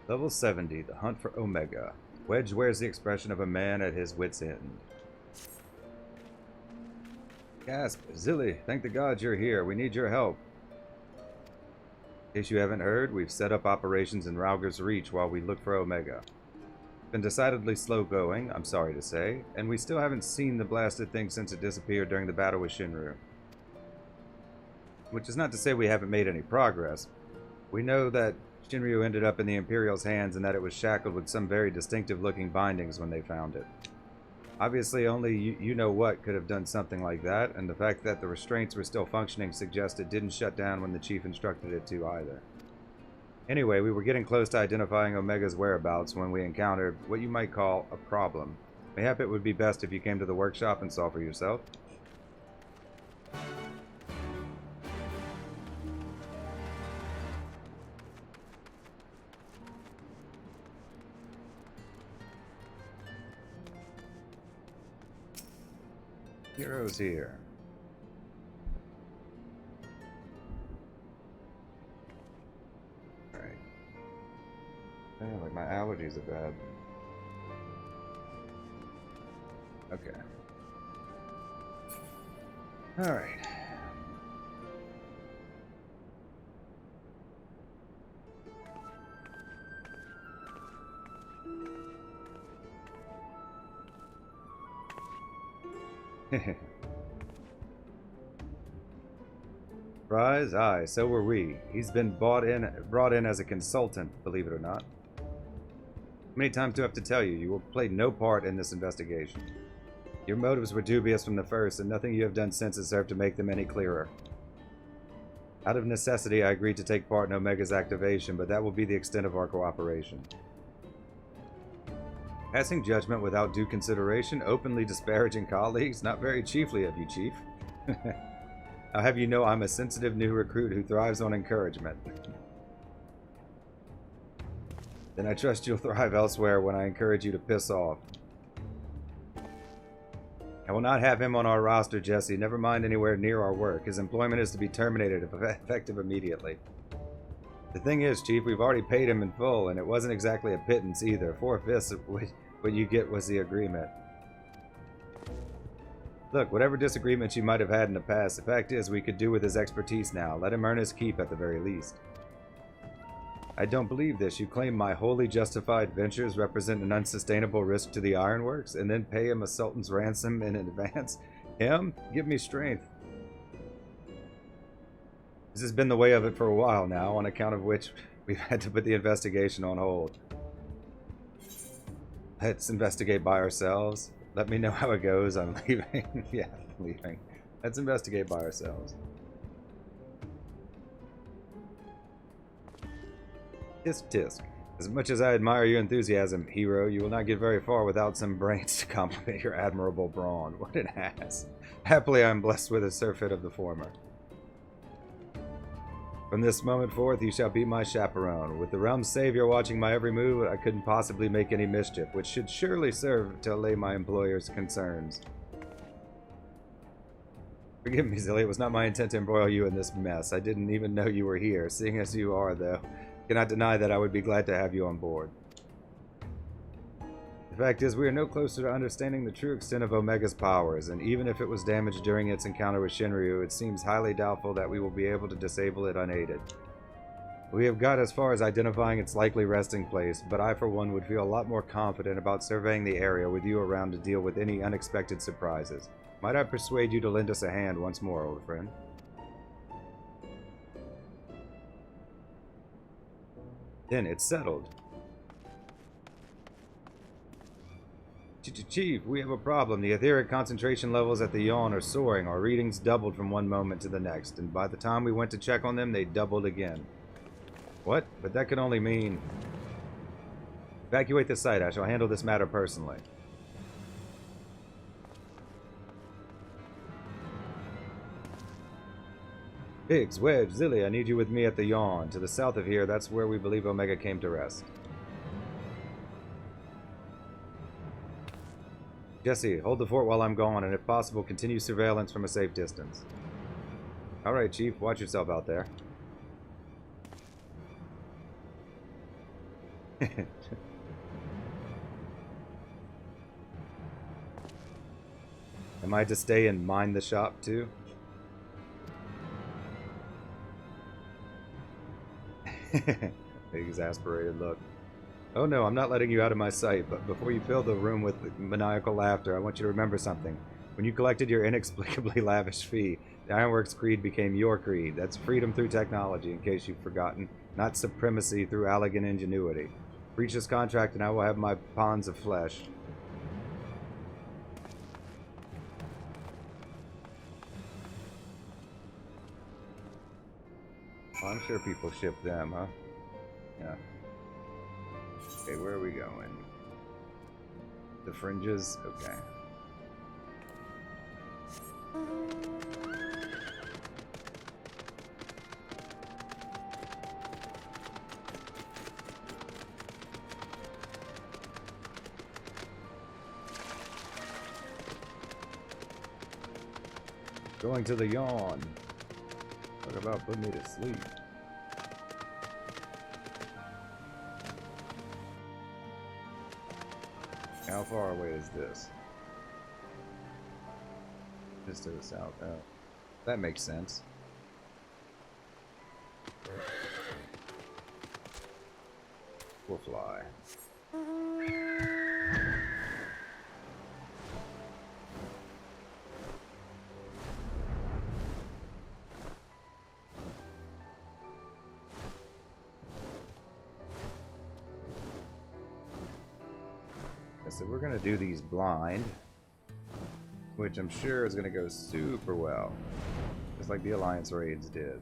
Level 70, the hunt for Omega. Wedge wears the expression of a man at his wit's end. Gasp, Zilly, thank the gods you're here. We need your help. In case you haven't heard, we've set up operations in Rauger's Reach while we look for Omega. Been decidedly slow going, I'm sorry to say, and we still haven't seen the blasted thing since it disappeared during the battle with Shinru. Which is not to say we haven't made any progress. We know that Shinryu ended up in the Imperial's hands and that it was shackled with some very distinctive looking bindings when they found it. Obviously only you know what could have done something like that, and the fact that the restraints were still functioning suggests it didn't shut down when the chief instructed it to either. Anyway, we were getting close to identifying Omega's whereabouts when we encountered what you might call a problem. Mayhap it would be best if you came to the workshop and saw for yourself. Heroes here. Alright. Man, like my allergies are bad. Okay. Alright. Surprise? Aye, so were we. He's been brought in as a consultant, believe it or not. How many times do I have to tell you? You will play no part in this investigation. Your motives were dubious from the first, and nothing you have done since has served to make them any clearer. Out of necessity, I agreed to take part in Omega's activation, but that will be the extent of our cooperation. Passing judgment without due consideration, openly disparaging colleagues, not very chiefly of you, Chief. I'll have you know I'm a sensitive new recruit who thrives on encouragement. Then I trust you'll thrive elsewhere when I encourage you to piss off. I will not have him on our roster, Jesse, never mind anywhere near our work. His employment is to be terminated effective immediately. The thing is, Chief, we've already paid him in full, and it wasn't exactly a pittance either. 4/5 of what you get was the agreement. Look, whatever disagreements you might have had in the past, the fact is we could do with his expertise now. Let him earn his keep at the very least. I don't believe this. You claim my wholly justified ventures represent an unsustainable risk to the ironworks, and then pay him a sultan's ransom in advance? Him? Give me strength. This has been the way of it for a while now, on account of which we've had to put the investigation on hold. Let's investigate by ourselves. Let me know how it goes. I'm leaving. Yeah, I'm leaving. Let's investigate by ourselves. Tisk tisk. As much as I admire your enthusiasm, hero, you will not get very far without some brains to compliment your admirable brawn. What an ass. Happily, I am blessed with a surfeit of the former. From this moment forth, you shall be my chaperone. With the realm's savior watching my every move, I couldn't possibly make any mischief, which should surely serve to allay my employer's concerns. Forgive me, Zilly, it was not my intent to embroil you in this mess. I didn't even know you were here. Seeing as you are, though, cannot deny that I would be glad to have you on board. The fact is, we are no closer to understanding the true extent of Omega's powers, and even if it was damaged during its encounter with Shinryu, it seems highly doubtful that we will be able to disable it unaided. We have got as far as identifying its likely resting place, but I for one would feel a lot more confident about surveying the area with you around to deal with any unexpected surprises. Might I persuade you to lend us a hand once more, old friend? Then it's settled. Chief, we have a problem. The etheric concentration levels at the yawn are soaring. Our readings doubled from one moment to the next, and by the time we went to check on them, they doubled again. What? But that could only mean... Evacuate the site. I shall handle this matter personally. Biggs, Wedge, Zilly, I need you with me at the yawn. To the south of here, that's where we believe Omega came to rest. Jesse, hold the fort while I'm gone, and if possible, continue surveillance from a safe distance. Alright, Chief, watch yourself out there. Am I to stay and mind the shop too? Exasperated look. Oh no, I'm not letting you out of my sight, but before you fill the room with maniacal laughter, I want you to remember something. When you collected your inexplicably lavish fee, the Ironworks creed became your creed. That's freedom through technology, in case you've forgotten, not supremacy through elegant ingenuity. Breach this contract and I will have my ponds of flesh. Well, I'm sure people ship them, huh? Yeah. Okay, where are we going? The fringes? Okay. Going to the yawn. Talk about putting me to sleep. How far away is this? Just to the south. Oh, that makes sense. We'll fly. So we're gonna do these blind, which I'm sure is gonna go super well, just like the Alliance raids did.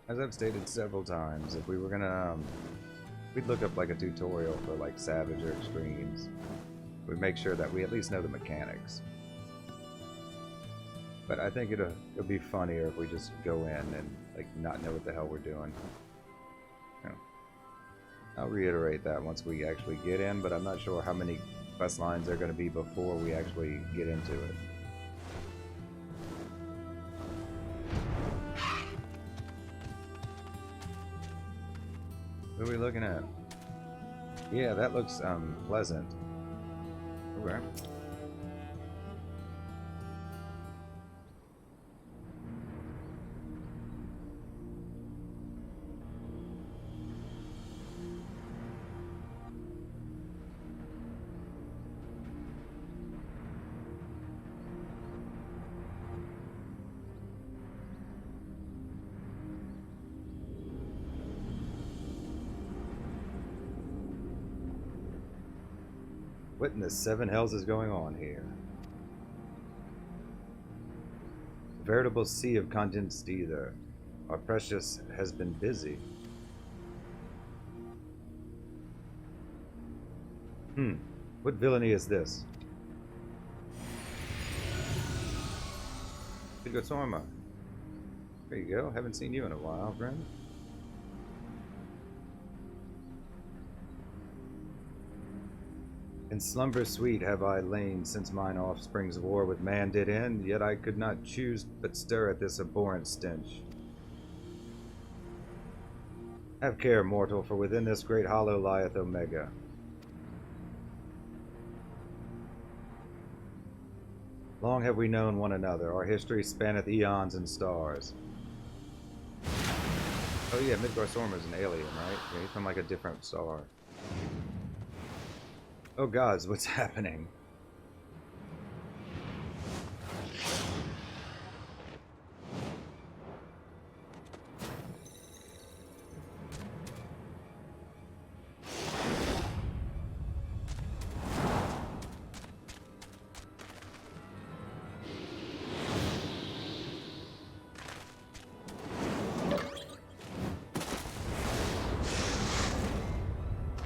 As I've stated several times, if we were gonna, we'd look up like a tutorial for like Savage or Extremes. We'd make sure that we at least know the mechanics. But I think it'll be funnier if we just go in and like not know what the hell we're doing. I'll reiterate that once we actually get in, but I'm not sure how many quest lines there are going to be before we actually get into it. What are we looking at? Yeah, that looks pleasant. Okay. What in the seven hells is going on here? A veritable sea of condensed ether. Our precious has been busy. What villainy is this? Good Sorma. There you go. Haven't seen you in a while, friend. In slumber sweet have I lain since mine offspring's war with man did end, yet I could not choose but stir at this abhorrent stench. Have care, mortal, for within this great hollow lieth Omega. Long have we known one another, our history spanneth eons and stars. Oh yeah, Midgar Sormer's an alien, right? Yeah, he's from like a different star. Oh gods, what's happening?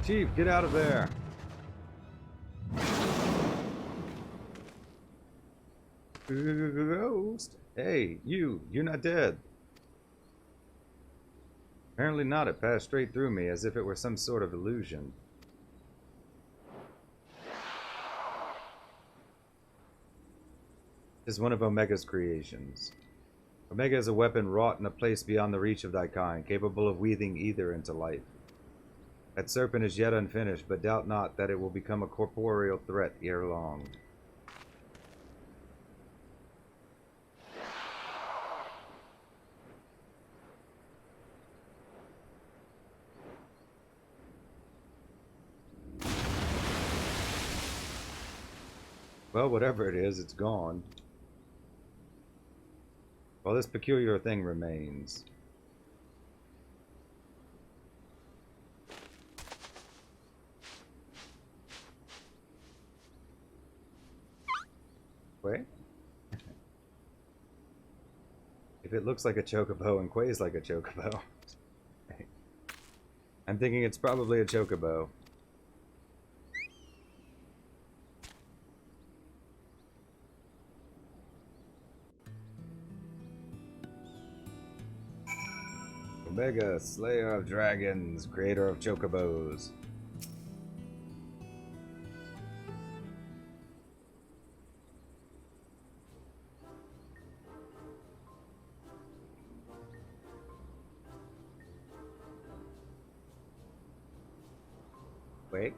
Chief, get out of there! Ghost! Hey, you're not dead. Apparently not. It passed straight through me as if it were some sort of illusion. It's one of Omega's creations. Omega is a weapon wrought in a place beyond the reach of thy kind, capable of weaving either into life. That serpent is yet unfinished, but doubt not that it will become a corporeal threat ere long. Well, whatever it is, it's gone. Well, this peculiar thing remains. Wait. If it looks like a chocobo and quays like a chocobo, I'm thinking it's probably a chocobo. Omega, Slayer of Dragons, Creator of Chocobos. Wait.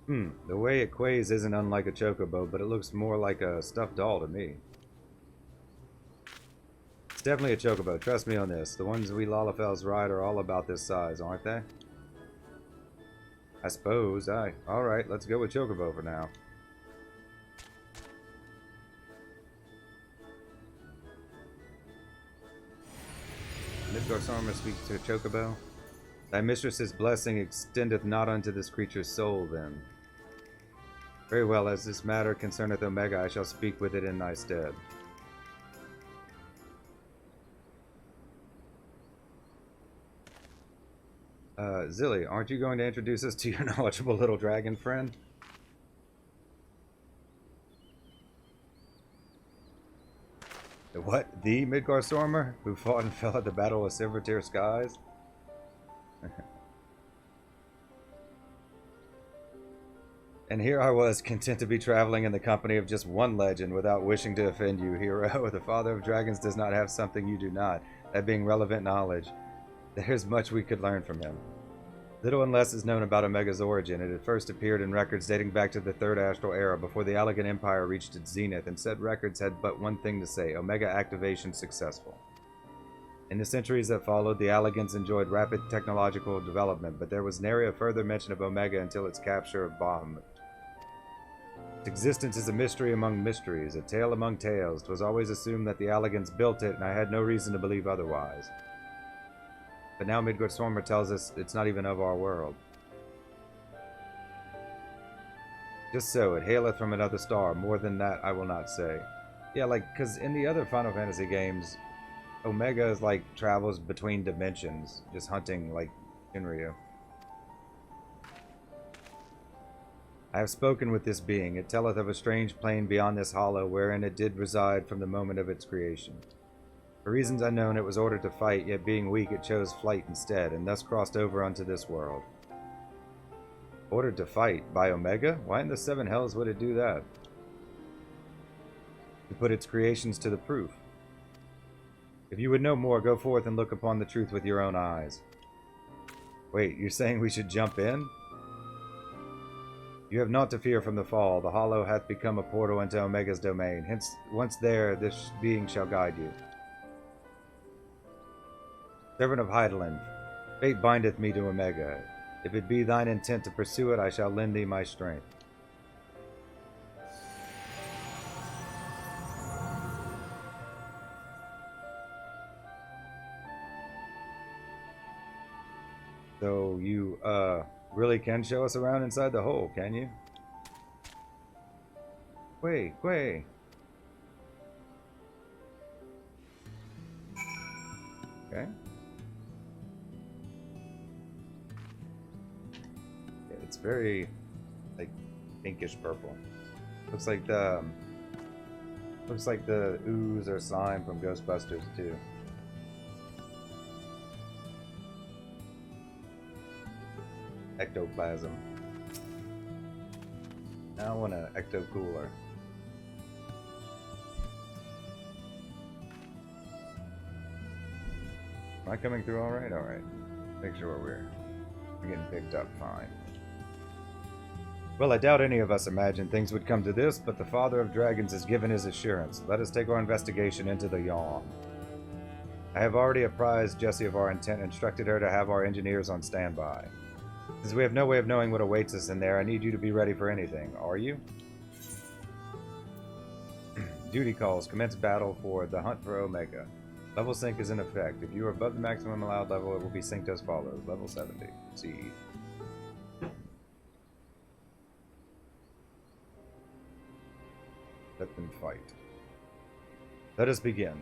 The way it quays isn't unlike a chocobo, but it looks more like a stuffed doll to me. It's definitely a chocobo, trust me on this. The ones we Lalafels ride are all about this size, aren't they? I suppose. Alright, let's go with chocobo for now. Midgard's armor speaks to a chocobo. Thy mistress's blessing extendeth not unto this creature's soul, then. Very well, as this matter concerneth Omega, I shall speak with it in thy stead. Zilly, aren't you going to introduce us to your knowledgeable little dragon friend? What? The Midgard Stormer? Who fought and fell at the Battle of Silvertear Skies? And here I was, content to be traveling in the company of just one legend without wishing to offend you, hero. The Father of Dragons does not have something you do not, that being relevant knowledge. There's much we could learn from him. Little and less is known about Omega's origin. It had first appeared in records dating back to the Third Astral Era, before the Allegan Empire reached its zenith, and said records had but one thing to say: Omega activation successful. In the centuries that followed, the Allegans enjoyed rapid technological development, but there was nary a further mention of Omega until its capture of Bahamut. Its existence is a mystery among mysteries, a tale among tales. 'Twas always assumed that the Allegans built it, and I had no reason to believe otherwise. But now Midgard Stormer tells us it's not even of our world. Just so, it haileth from another star. More than that I will not say. Yeah, like, because in the other Final Fantasy games, Omega is like travels between dimensions, just hunting like Shinryu. I have spoken with this being. It telleth of a strange plane beyond this hollow, wherein it did reside from the moment of its creation. For reasons unknown, it was ordered to fight, yet being weak, it chose flight instead, and thus crossed over unto this world. Ordered to fight? By Omega? Why in the seven hells would it do that? To put its creations to the proof. If you would know more, go forth and look upon the truth with your own eyes. Wait, you're saying we should jump in? You have naught to fear from the fall. The hollow hath become a portal into Omega's domain. Hence, once there, this being shall guide you. Servant of Heidelin, fate bindeth me to Omega. If it be thine intent to pursue it, I shall lend thee my strength. So you, really can show us around inside the hole, can you? Quay. Okay. It's very, like, pinkish purple. Looks like the ooze or slime from Ghostbusters too. Ectoplasm. Now I want an ecto cooler. Am I coming through alright? Alright. Make sure we're getting picked up fine. Well, I doubt any of us imagined things would come to this, but the Father of Dragons has given his assurance. Let us take our investigation into the yawn. I have already apprised Jessie of our intent and instructed her to have our engineers on standby. Since we have no way of knowing what awaits us in there, I need you to be ready for anything. Are you? Duty calls. Commence battle for the hunt for Omega. Level sync is in effect. If you are above the maximum allowed level, it will be synced as follows. Level 70. C. Let them fight. Let us begin.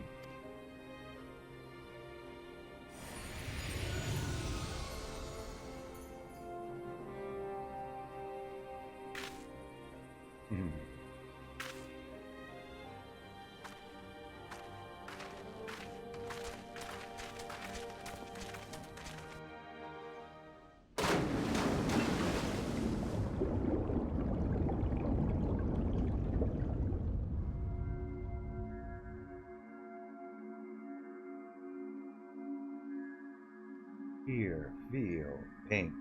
Hear, feel, pink.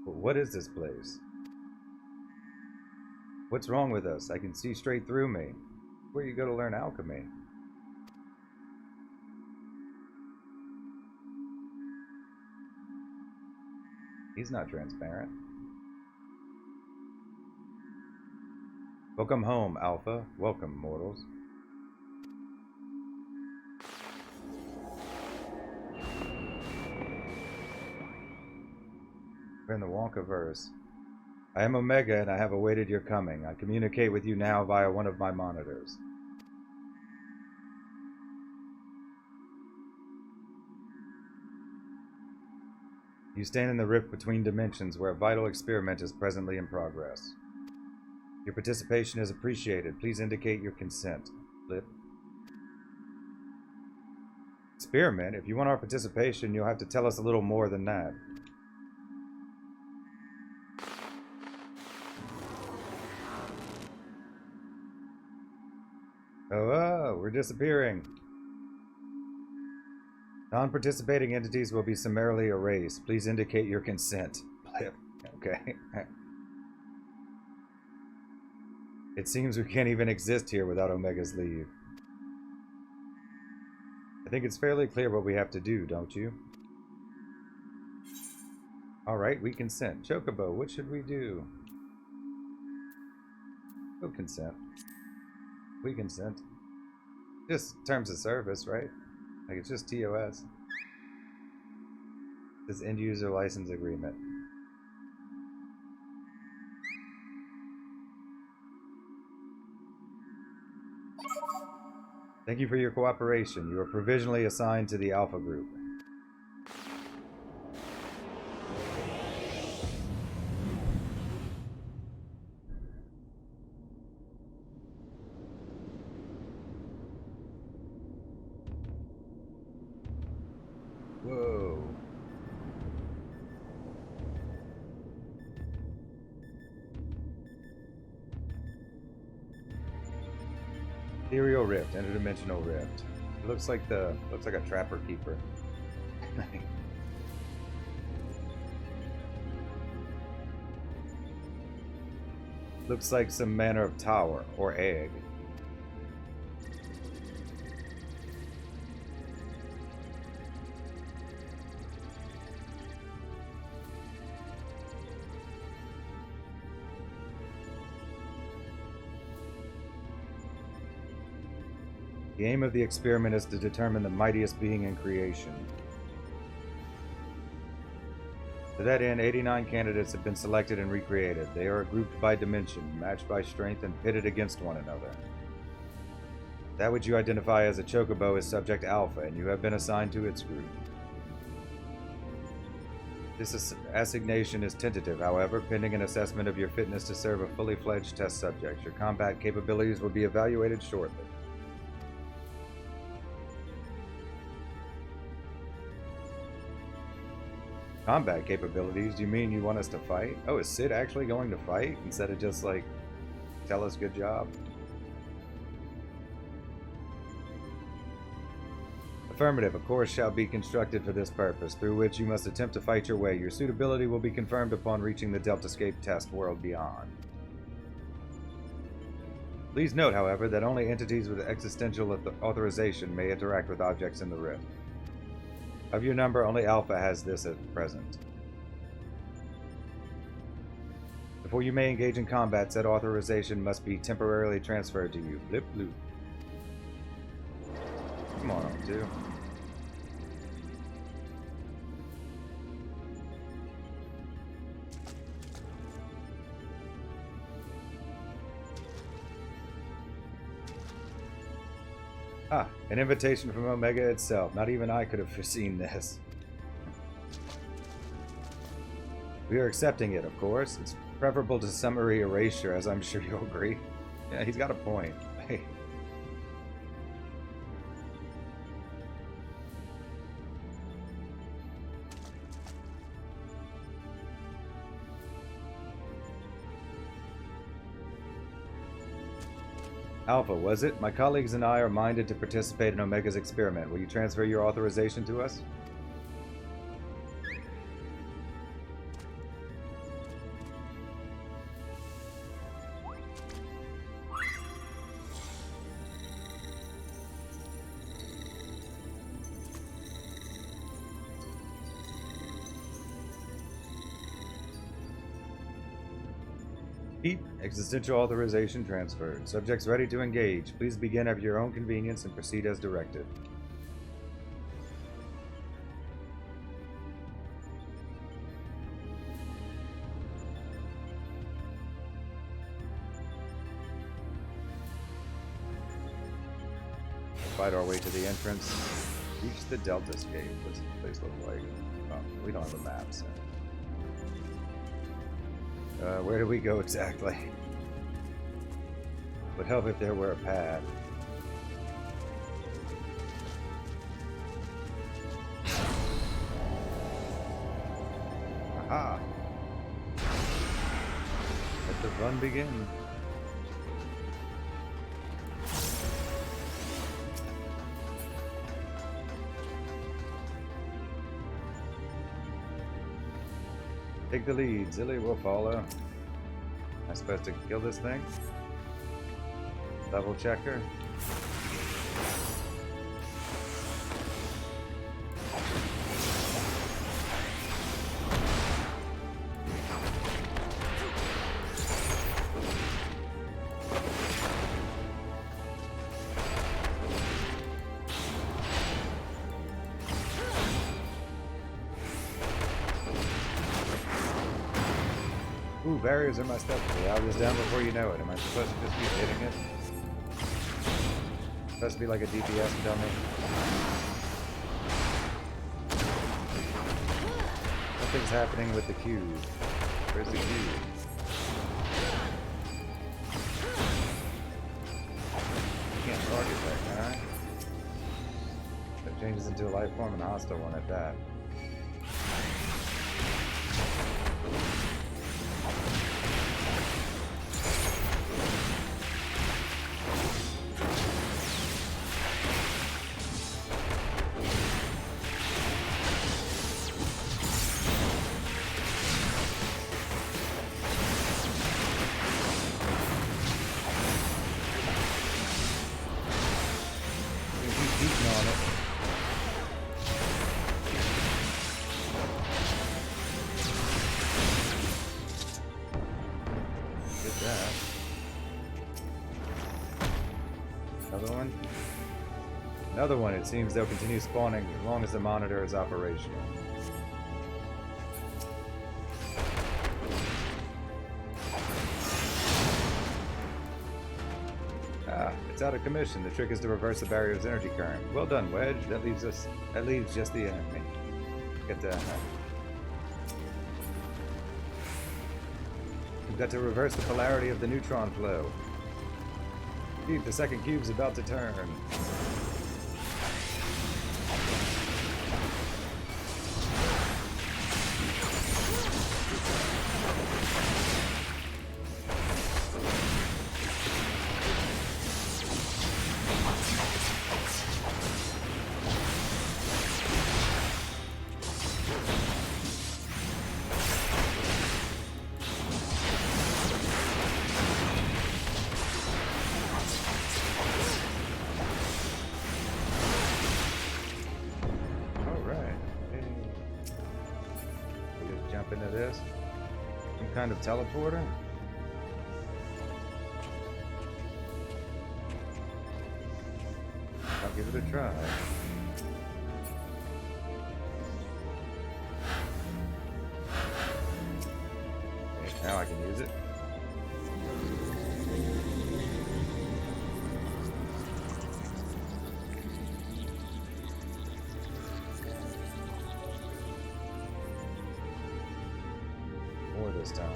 What is this place? What's wrong with us? I can see straight through me. Where you go to learn alchemy? He's not transparent. Welcome home, Alpha. Welcome, mortals. We're in the Wonkaverse. I am Omega, and I have awaited your coming. I communicate with you now via one of my monitors. You stand in the rift between dimensions where a vital experiment is presently in progress. Your participation is appreciated. Please indicate your consent. Flip. Experiment? If you want our participation, you'll have to tell us a little more than that. Oh, we're disappearing. Non-participating entities will be summarily erased. Please indicate your consent. Flip. Okay. It seems we can't even exist here without Omega's leave. I think it's fairly clear what we have to do, don't you? Alright, we consent. Chocobo, what should we do? We'll consent. We consent. Just terms of service, right? Like, it's just TOS. This end-user license agreement. Thank you for your cooperation. You are provisionally assigned to the Alpha Group. Whoa. Ethereal Rift, interdimensional rift. It looks like a trapper keeper. Looks like some manner of tower or egg. The aim of the experiment is to determine the mightiest being in creation. To that end, 89 candidates have been selected and recreated. They are grouped by dimension, matched by strength, and pitted against one another. That which you identify as a chocobo is Subject Alpha, and you have been assigned to its group. This assignation is tentative, however, pending an assessment of your fitness to serve a fully fledged test subject. Your combat capabilities will be evaluated shortly. Combat capabilities? Do you mean you want us to fight? Oh, is Sid actually going to fight instead of just like tell us good job? Affirmative. A course shall be constructed for this purpose, through which you must attempt to fight your way. Your suitability will be confirmed upon reaching the Deltascape test world beyond. Please note, however, that only entities with existential authorization may interact with objects in the rift. Of your number, only Alpha has this at present. Before you may engage in combat, said authorization must be temporarily transferred to you. Blip bloop. Come on, dude. Ah, an invitation from Omega itself. Not even I could have foreseen this. We are accepting it, of course. It's preferable to summary erasure, as I'm sure you'll agree. Yeah, he's got a point. Hey. Alpha, was it? My colleagues and I are minded to participate in Omega's experiment. Will you transfer your authorization to us? Keep existential authorization transferred. Subjects ready to engage. Please begin at your own convenience and proceed as directed. Fight our way to the entrance. Reach the Deltascape. What's the place look like? Oh, we don't have a map, so. Where do we go exactly? Would help if there were a path. Aha! Let the run begin. Take the lead. Zilly will follow. Am I supposed to kill this thing? Double checker. Ooh, barriers are my stuff. The alga's down before you know it. Am I supposed to just keep hitting it? Supposed to be like a DPS dummy. Something's happening with the cube. Where's the cube? You can't target that, can I? That changes into a life form and a hostile one at that. Another one. It seems they'll continue spawning as long as the monitor is operational. Ah, it's out of commission. The trick is to reverse the barrier's energy current. Well done, Wedge. That leaves just the enemy. Get that. We've got to reverse the polarity of the neutron flow. Keep the second cube's about to turn. kind of teleporter? I'll give it a try. Okay, now I can use it. More this time.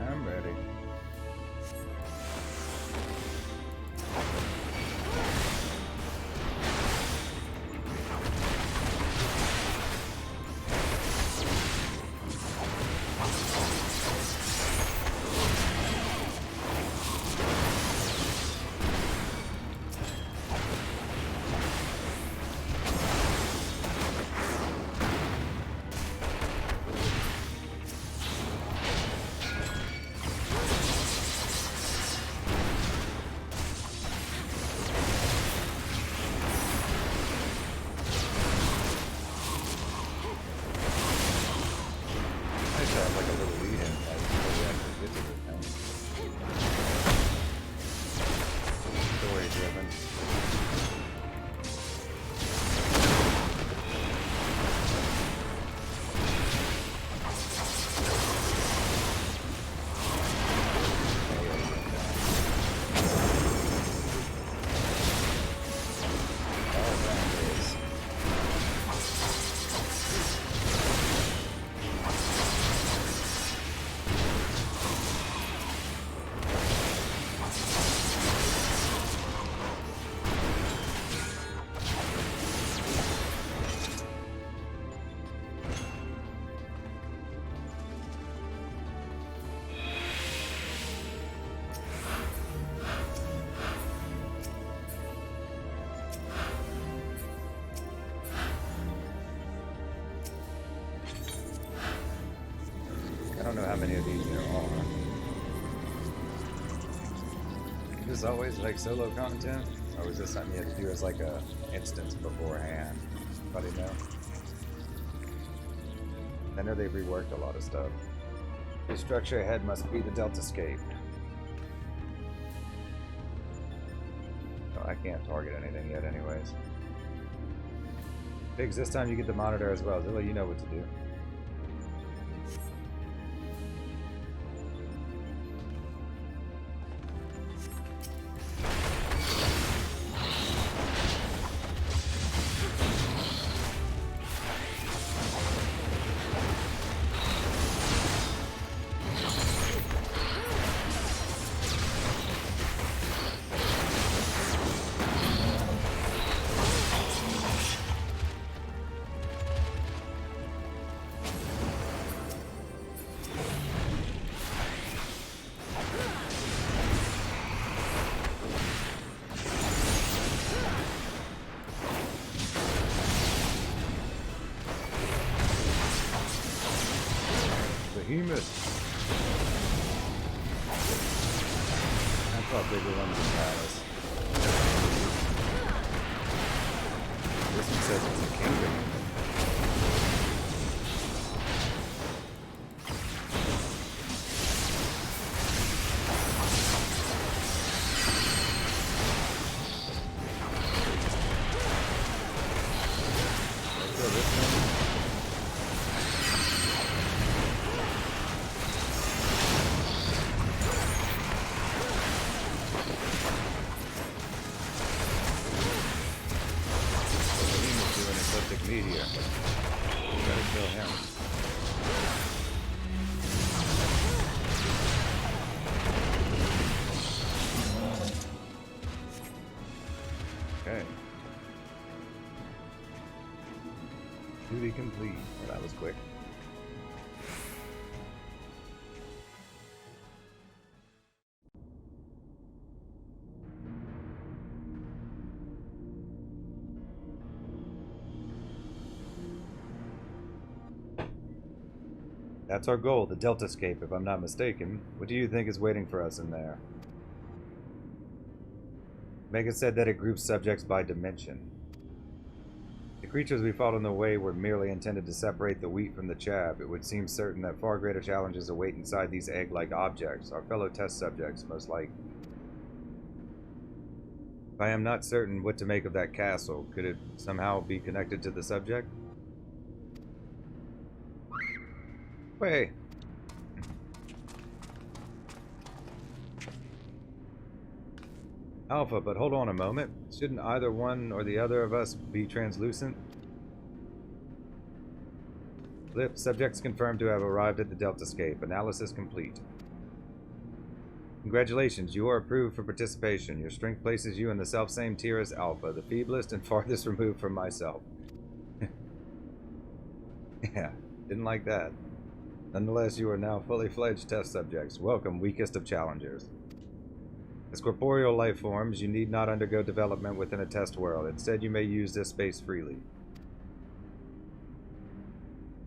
I'm ready. Like a little lead in, like before we actually get to the thing. Story driven. I don't know how many of these there are. Is this always like solo content? Or was this something you had to do as like a instance beforehand? Anybody know? I know they've reworked a lot of stuff. The structure ahead must be the Deltascape. Oh, I can't target anything yet anyways. Pigs, this time you get the monitor as well. Zilla, you know what to do. Behemoth. I thought bigger ones in Palace. This one says it's a kingdom. Let's go this one. Meteor. Better kill him. Okay. Duty complete. Well, that was quick. That's our goal, the Deltascape, if I'm not mistaken. What do you think is waiting for us in there? Megan said that it groups subjects by dimension. The creatures we fought on the way were merely intended to separate the wheat from the chaff. It would seem certain that far greater challenges await inside these egg-like objects, our fellow test subjects, most likely. If I am not certain what to make of that castle, could it somehow be connected to the subject? Wait. Alpha, but hold on a moment. Shouldn't either one or the other of us be translucent? Blip, subjects confirmed to have arrived at the Deltascape. Analysis complete. Congratulations, you are approved for participation. Your strength places you in the self-same tier as Alpha, the feeblest and farthest removed from myself. Yeah, didn't like that. Nonetheless, you are now fully fledged test subjects. Welcome, weakest of challengers. As corporeal life forms, you need not undergo development within a test world. Instead, you may use this space freely.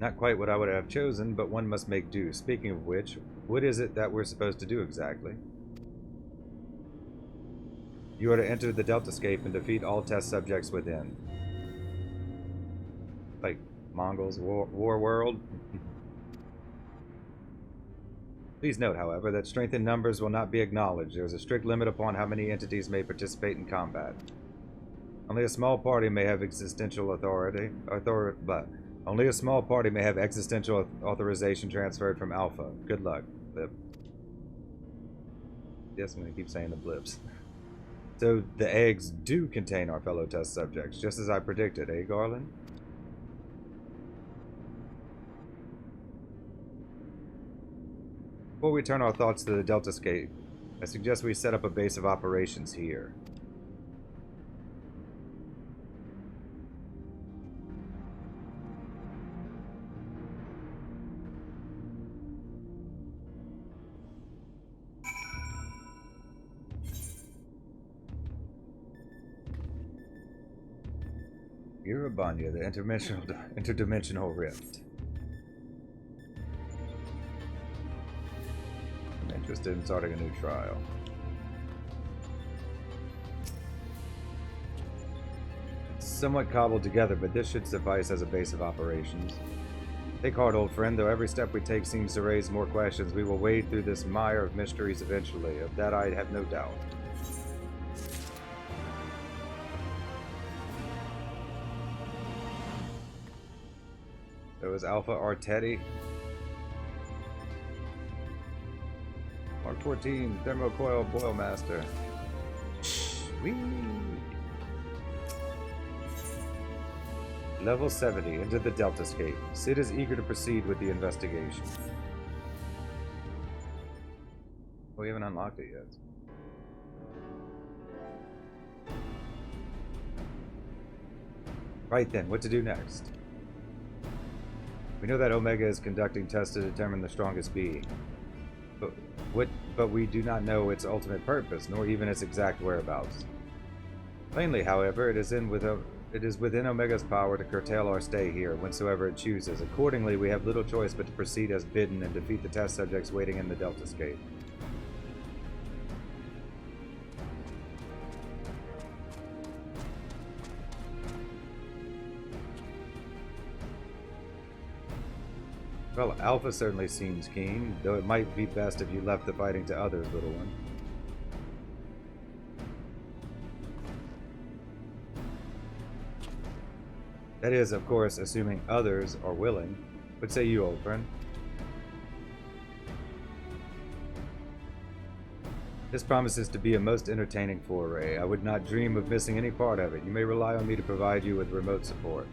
Not quite what I would have chosen, but one must make do. Speaking of which, what is it that we're supposed to do exactly? You are to enter the Deltascape and defeat all test subjects within. Like Mongols war world? Please note, however, that strength in numbers will not be acknowledged. There is a strict limit upon how many entities may participate in combat. Only a small party may have existential only a small party may have existential authorization transferred from Alpha. Good luck, Blip. Yes, I'm going to keep saying the blips. So the eggs do contain our fellow test subjects, just as I predicted, eh, Garland? Before we turn our thoughts to the Deltascape, I suggest we set up a base of operations here. Irabanya, the interdimensional rift. I'm interested in starting a new trial. It's somewhat cobbled together, but this should suffice as a base of operations. Take heart, old friend. Though every step we take seems to raise more questions, we will wade through this mire of mysteries eventually. Of that I have no doubt. There was Alpha Arteti. Mark 14, Thermocoil Boilmaster. Whee! Level 70, into the Deltascape. Sid is eager to proceed with the investigation. We haven't unlocked it yet. Right then, what to do next? We know that Omega is conducting tests to determine the strongest being. But we do not know its ultimate purpose, nor even its exact whereabouts. Plainly, however, it is within Omega's power to curtail our stay here whensoever it chooses. Accordingly, we have little choice but to proceed as bidden and defeat the test subjects waiting in the Deltascape. Well, Alpha certainly seems keen, though it might be best if you left the fighting to others, little one. That is, of course, assuming others are willing. What say you, old friend? This promises to be a most entertaining foray. I would not dream of missing any part of it. You may rely on me to provide you with remote support.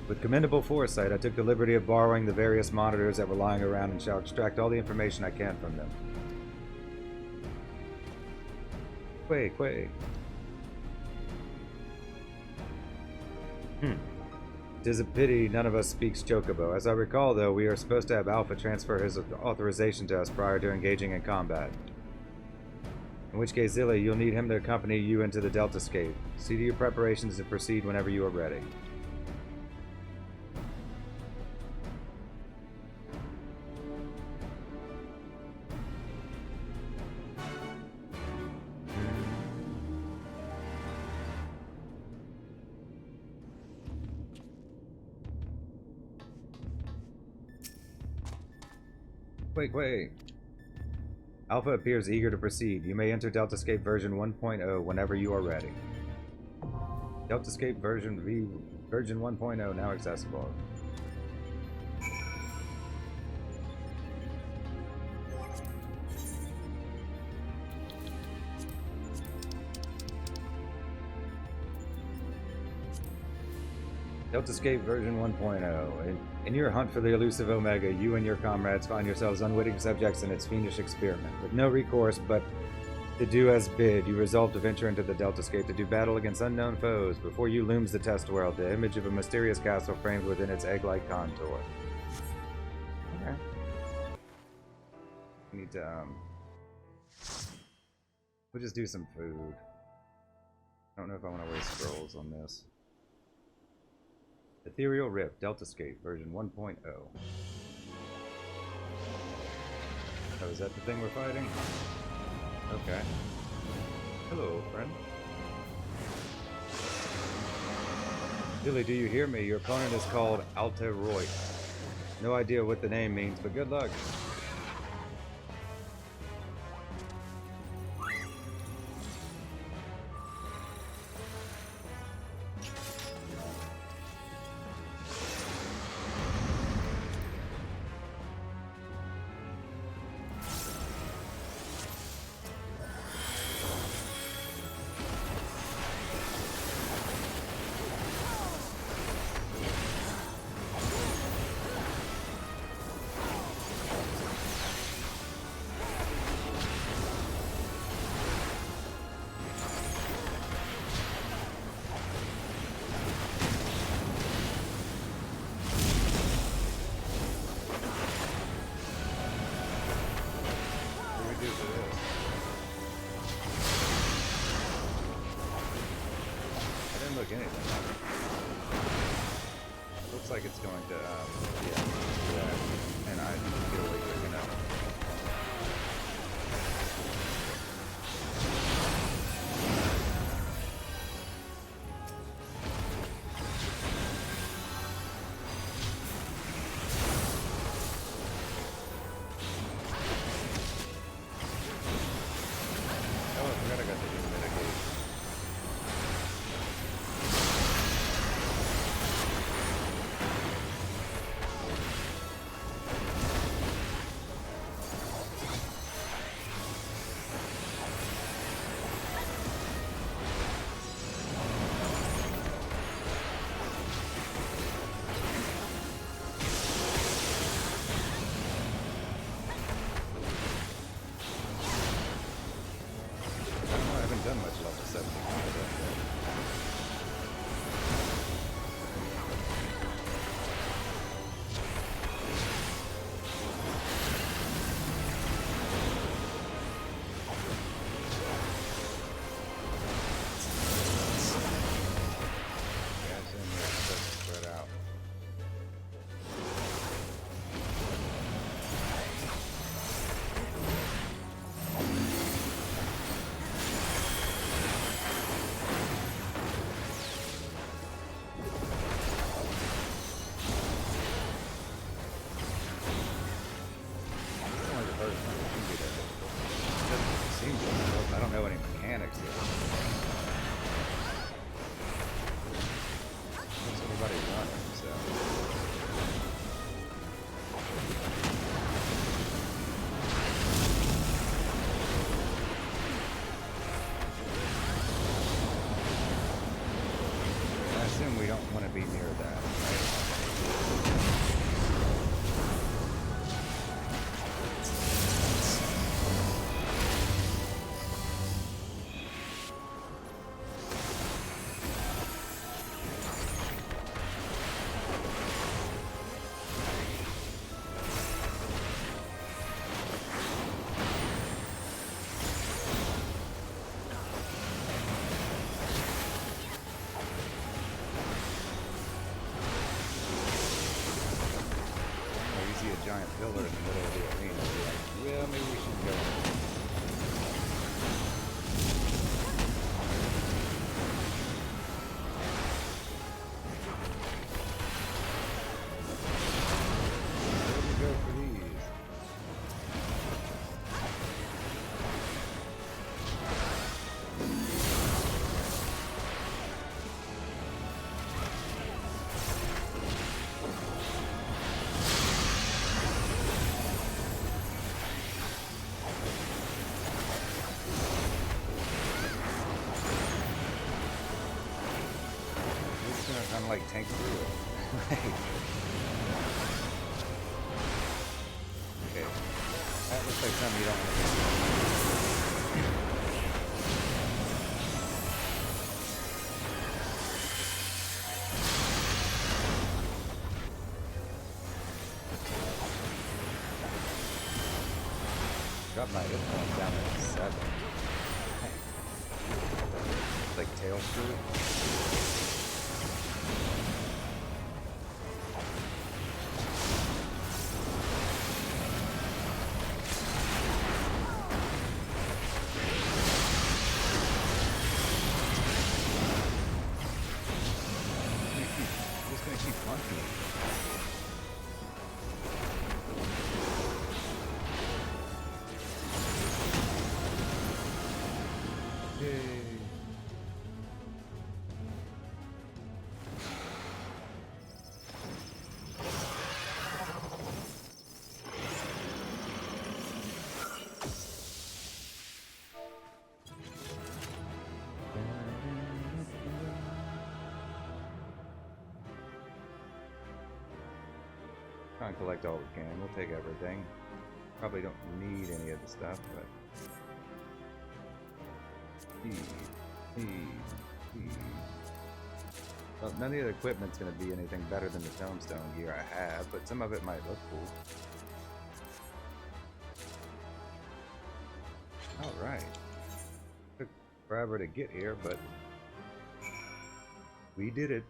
With commendable foresight, I took the liberty of borrowing the various monitors that were lying around and shall extract all the information I can from them. Quay. Tis a pity none of us speaks Chocobo. As I recall, though, we are supposed to have Alpha transfer his authorization to us prior to engaging in combat. In which case, Zilly, you'll need him to accompany you into the Deltascape. See to your preparations and proceed whenever you are ready. Wait. Alpha appears eager to proceed. You may enter Deltascape version 1.0 whenever you are ready. Deltascape version 1.0 now accessible. Deltascape version 1.0. In your hunt for the elusive Omega, you and your comrades find yourselves unwitting subjects in its fiendish experiment. With no recourse but to do as bid, you resolve to venture into the Deltascape to do battle against unknown foes. Before you looms the test world, the image of a mysterious castle framed within its egg-like contour. Okay. We need to, we'll just do some food. I don't know if I want to waste scrolls on this. Ethereal Rift, Deltascape, version 1.0. Oh, is that the thing we're fighting? Okay. Hello, friend. Dilly, do you hear me? Your opponent is called Alteroid. No idea what the name means, but good luck. Looks like it's going to, yeah, and I feel like they're gonna. Oh, I forgot I got to do mitigate. Done much level 70. Spread out. I don't know any mechanics yet. What's everybody running, so. I assume we don't want to be near that, right? A giant pillar in the middle of the arena. Be like, well, maybe we should go. Where do we go for these? want to like tank through it. Okay. That looks like something you don't want to do. Drop my hit points down at 7. Like tail screw. Just gonna keep punching it. Try and collect all we can. We'll take everything. Probably don't need any of the stuff, but well, none of the equipment's going to be anything better than the tombstone gear I have, but some of it might look cool. Alright. Took forever to get here, but we did it.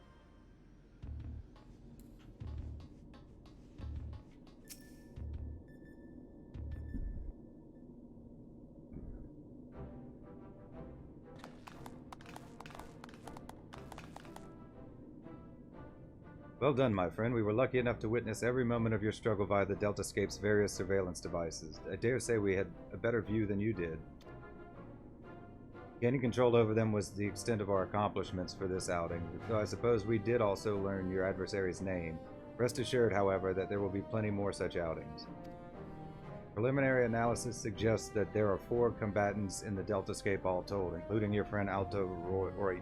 Well done, my friend. We were lucky enough to witness every moment of your struggle via the Deltascape's various surveillance devices. I dare say we had a better view than you did. Gaining control over them was the extent of our accomplishments for this outing, though I suppose we did also learn your adversary's name. Rest assured, however, that there will be plenty more such outings. Preliminary analysis suggests that there are 4 combatants in the Deltascape all told, including your friend Altright,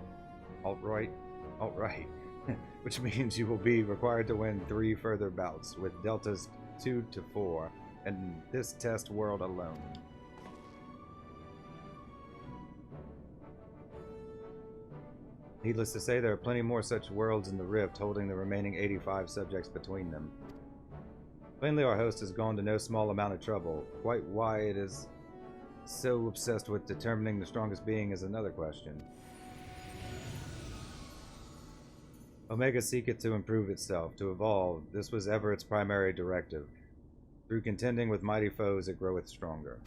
which means you will be required to win 3 further bouts, with deltas 2 to 4, in this test world alone. Needless to say, there are plenty more such worlds in the Rift, holding the remaining 85 subjects between them. Plainly, our host has gone to no small amount of trouble. Quite why it is so obsessed with determining the strongest being is another question. Omega seeketh to improve itself, to evolve. This was ever its primary directive. Through contending with mighty foes, it groweth stronger.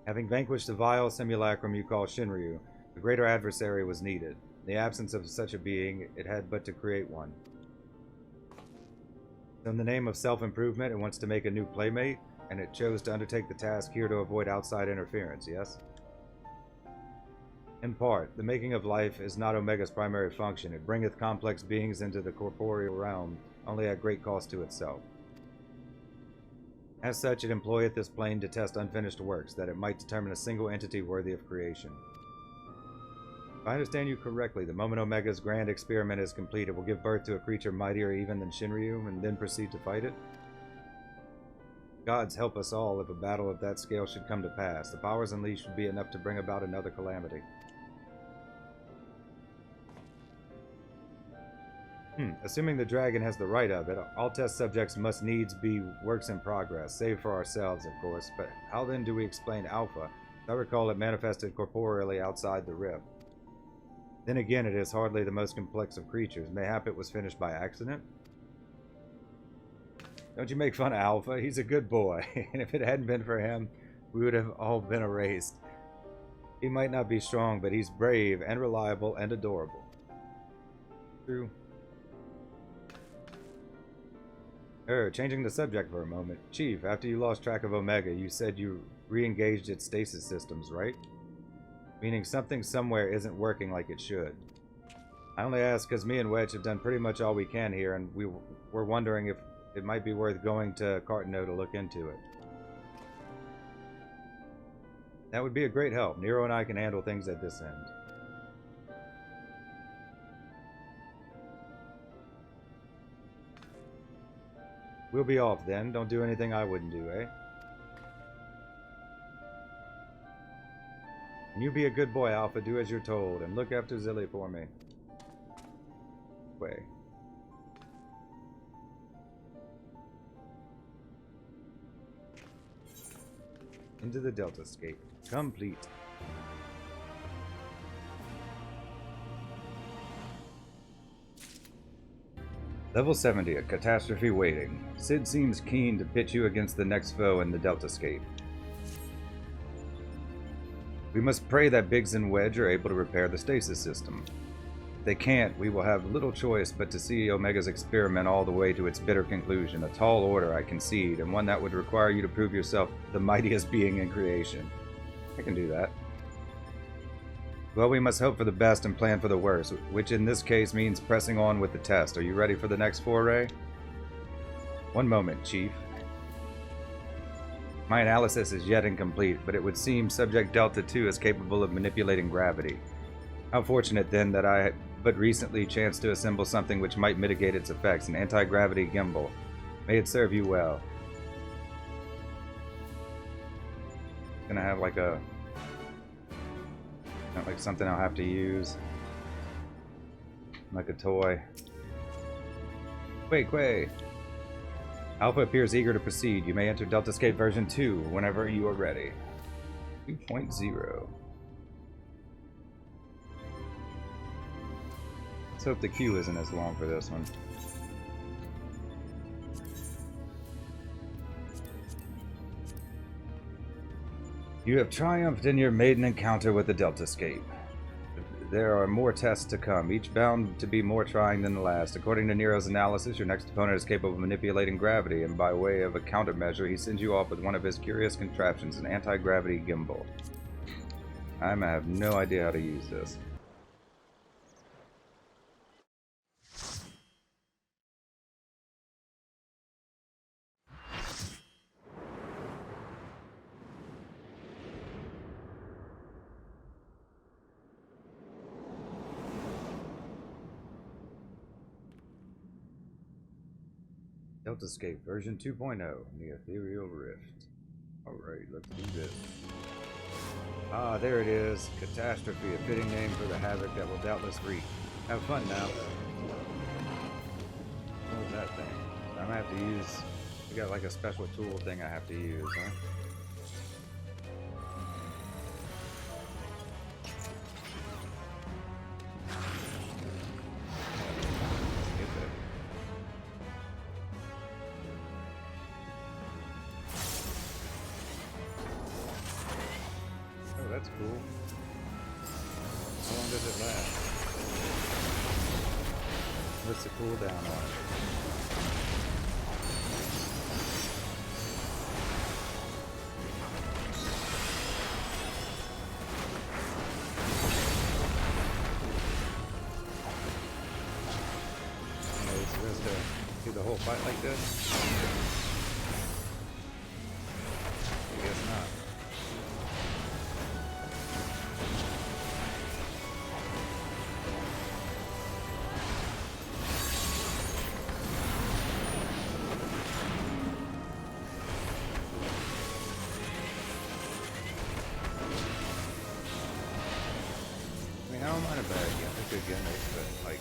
Having vanquished the vile simulacrum you call Shinryu, a greater adversary was needed. In the absence of such a being, it had but to create one. So in the name of self-improvement, it wants to make a new playmate, and it chose to undertake the task here to avoid outside interference, yes? In part, the making of life is not Omega's primary function. It bringeth complex beings into the corporeal realm, only at great cost to itself. As such, it employeth this plane to test unfinished works, that it might determine a single entity worthy of creation. If I understand you correctly, the moment Omega's grand experiment is complete, it will give birth to a creature mightier even than Shinryu, and then proceed to fight it? Gods help us all if a battle of that scale should come to pass. The powers unleashed should be enough to bring about another calamity. Assuming the dragon has the right of it, all test subjects must needs be works in progress, save for ourselves, of course. But how then do we explain Alpha? As I recall, it manifested corporeally outside the rift. Then again, it is hardly the most complex of creatures. Mayhap it was finished by accident? Don't you make fun of Alpha? He's a good boy, and if it hadn't been for him, we would have all been erased. He might not be strong, but he's brave and reliable and adorable. True. Changing the subject for a moment. Chief, after you lost track of Omega, you said you re-engaged its stasis systems, right? Meaning something somewhere isn't working like it should. I only ask because me and Wedge have done pretty much all we can here, and we're wondering if it might be worth going to Cartano to look into it. That would be a great help. Nero and I can handle things at this end. We'll be off then. Don't do anything I wouldn't do, eh? And you be a good boy, Alpha. Do as you're told. And look after Zilly for me. Way. Into the Deltascape. Complete. Level 70, a catastrophe waiting. Sid seems keen to pit you against the next foe in the Deltascape. We must pray that Biggs and Wedge are able to repair the stasis system. If they can't, we will have little choice but to see Omega's experiment all the way to its bitter conclusion. A tall order, I concede, and one that would require you to prove yourself the mightiest being in creation. I can do that. Well, we must hope for the best and plan for the worst, which in this case means pressing on with the test. Are you ready for the next foray? One moment, Chief. My analysis is yet incomplete, but it would seem Subject Delta 2 is capable of manipulating gravity. How fortunate, then, that I but recently chanced to assemble something which might mitigate its effects, an anti-gravity gimbal. May it serve you well. Gonna have like a... Not like something I'll have to use. Like a toy. Quay. Alpha appears eager to proceed. You may enter Deltascape version 2 whenever you are ready. 2.0. Let's hope the queue isn't as long for this one. You have triumphed in your maiden encounter with the Deltascape. There are more tests to come, each bound to be more trying than the last. According to Nero's analysis, your next opponent is capable of manipulating gravity, and by way of a countermeasure, he sends you off with one of his curious contraptions, an anti-gravity gimbal. I have no idea how to use this. Deltascape version 2.0, the Ethereal Rift. Alright, let's do this. Ah, there it is. Catastrophe, a fitting name for the havoc that will doubtless wreak. Have fun now. What was that thing? I'm gonna have to use... We got like a special tool thing I have to use, huh? That's cool. How long does it last? What's the cooldown on it? Are we supposed to do the whole fight like this? I guess not. I don't mind a bad game. They're good gimmicks, but like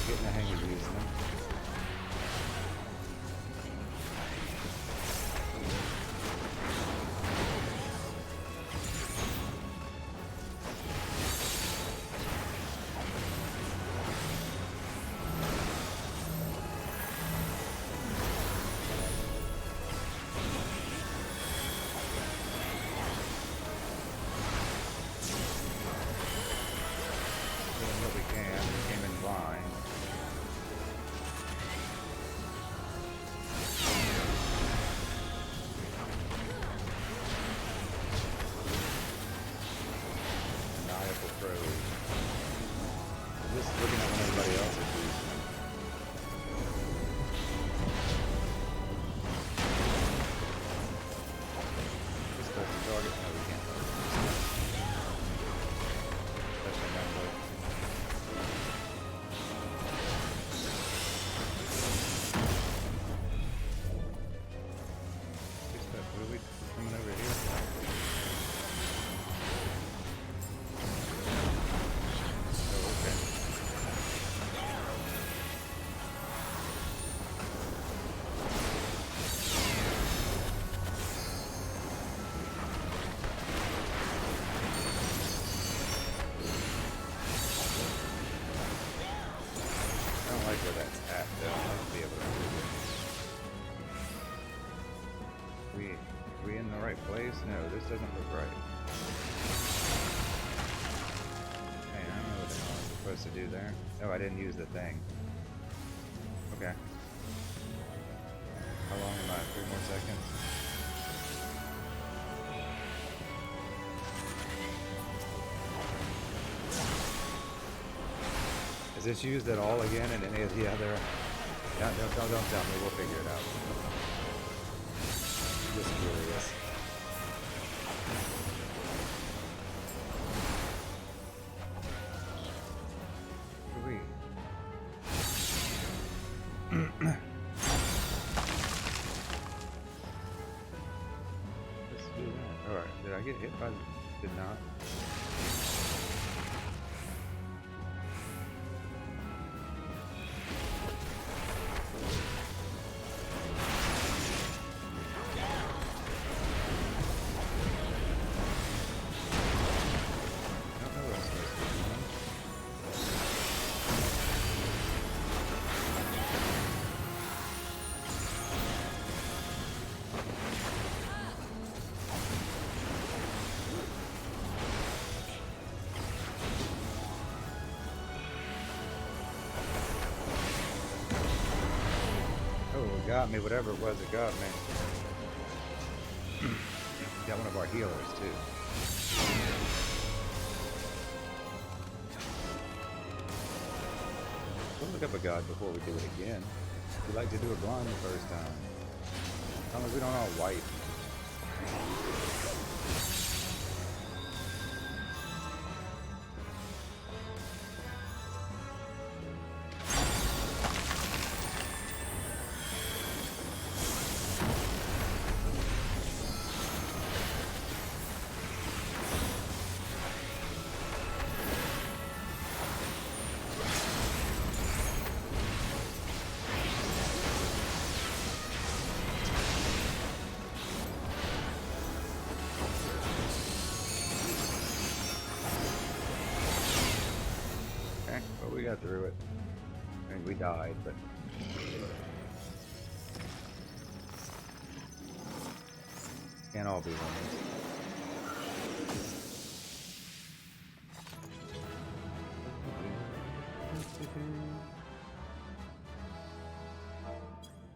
getting the hang of using them. Are we in the right place? No, this doesn't look right. Hey, I don't know what the hell I'm supposed to do there. Oh, I didn't use the thing. Okay. How long am I? 3 more seconds? Is this used at all again in any of the other... Don't tell me, we'll figure it out. Just curious. Let's do that. Alright, did I get hit by the... Did not. Got me, whatever it was, it got me. Got one of our healers, too. We'll look up a god before we do it again. We like to do it blind the first time. As long as we don't all wipe. We got through it. I mean, we died, but... Can't all be winners.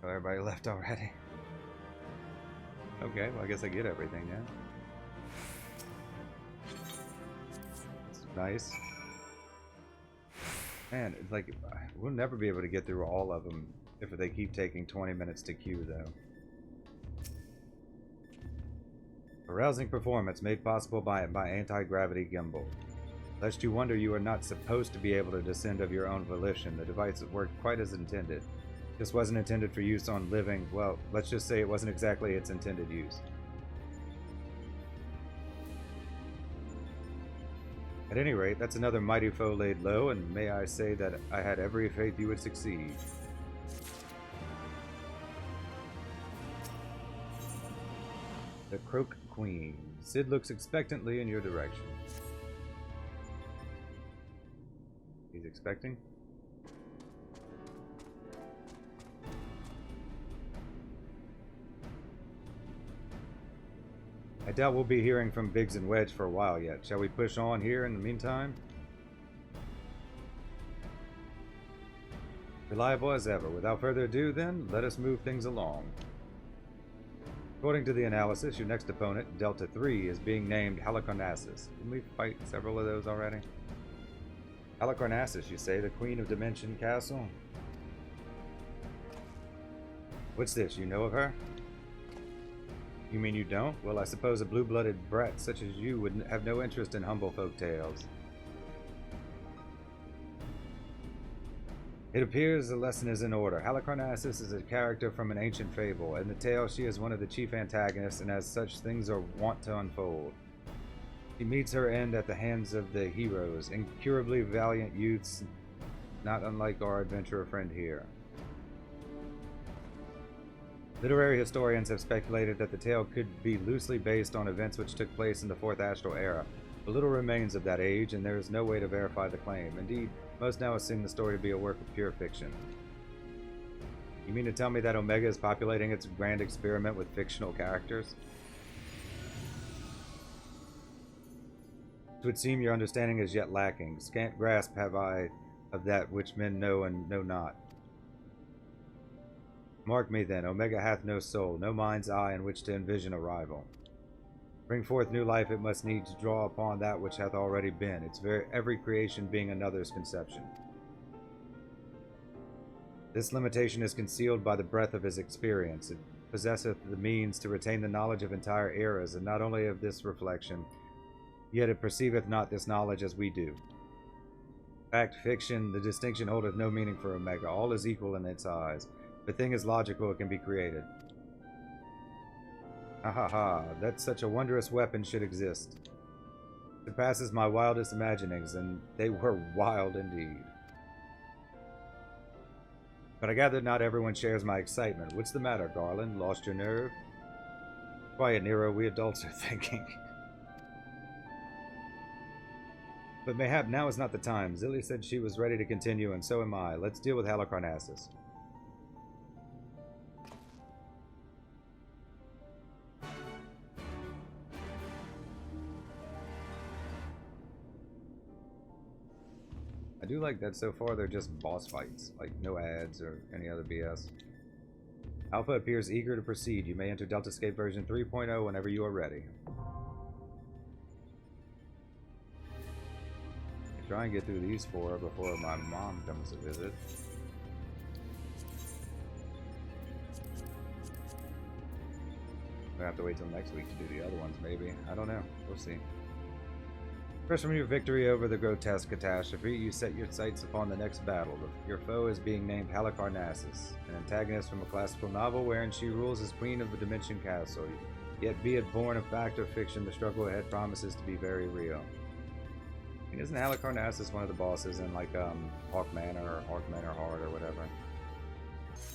Oh, everybody left already. Okay, well I guess I get everything now. It's nice. Man, it's like, we'll never be able to get through all of them if they keep taking 20 minutes to queue, though. Arousing performance made possible by anti-gravity gimbal. Lest you wonder, you are not supposed to be able to descend of your own volition. The device worked quite as intended. This wasn't intended for use on living, well, let's just say it wasn't exactly its intended use. At any rate, that's another mighty foe laid low, and may I say that I had every faith you would succeed. The Croak Queen. Sid looks expectantly in your direction. He's expecting? I doubt we'll be hearing from Biggs and Wedge for a while yet. Shall we push on here in the meantime? Reliable as ever. Without further ado, then, let us move things along. According to the analysis, your next opponent, Delta 3, is being named Halicarnassus. Didn't we fight several of those already? Halicarnassus, you say, the Queen of Dimension Castle? What's this, you know of her? You mean you don't? Well, I suppose a blue-blooded brat such as you would have no interest in humble folk tales. It appears the lesson is in order. Halicarnassus is a character from an ancient fable. In the tale, she is one of the chief antagonists, and as such, things are wont to unfold. She meets her end at the hands of the heroes, incurably valiant youths, not unlike our adventurer friend here. Literary historians have speculated that the tale could be loosely based on events which took place in the Fourth Astral Era, but little remains of that age, and there is no way to verify the claim. Indeed, most now assume the story to be a work of pure fiction. You mean to tell me that Omega is populating its grand experiment with fictional characters? It would seem your understanding is yet lacking. Scant grasp have I of that which men know and know not. Mark me then, Omega hath no soul, no mind's eye in which to envision a rival. Bring forth new life it must need to draw upon that which hath already been, its every creation being another's conception. This limitation is concealed by the breadth of his experience. It possesseth the means to retain the knowledge of entire eras, and not only of this reflection, yet it perceiveth not this knowledge as we do. Fact, fiction, the distinction holdeth no meaning for Omega. All is equal in its eyes. If a thing is logical, it can be created. Ha ha ha, that such a wondrous weapon should exist. It surpasses my wildest imaginings, and they were wild indeed. But I gather not everyone shares my excitement. What's the matter, Garland? Lost your nerve? Quiet, Nero, we adults are thinking. But mayhap now is not the time. Zilly said she was ready to continue, and so am I. Let's deal with Halicarnassus. I do like that so far they're just boss fights, like no ads or any other BS. Alpha appears eager to proceed. You may enter Deltascape version 3.0 whenever you are ready. Try and get through these 4 before my mom comes to visit. We'll have to wait till next week to do the other ones, maybe. I don't know. We'll see. First, from your victory over the grotesque catastrophe, you set your sights upon the next battle. Your foe is being named Halicarnassus, an antagonist from a classical novel wherein she rules as queen of the Dimension Castle. Yet, be it born of fact or fiction, the struggle ahead promises to be very real. I mean, isn't Halicarnassus one of the bosses in like Hawk Manor or Hawk Manor Hard or whatever?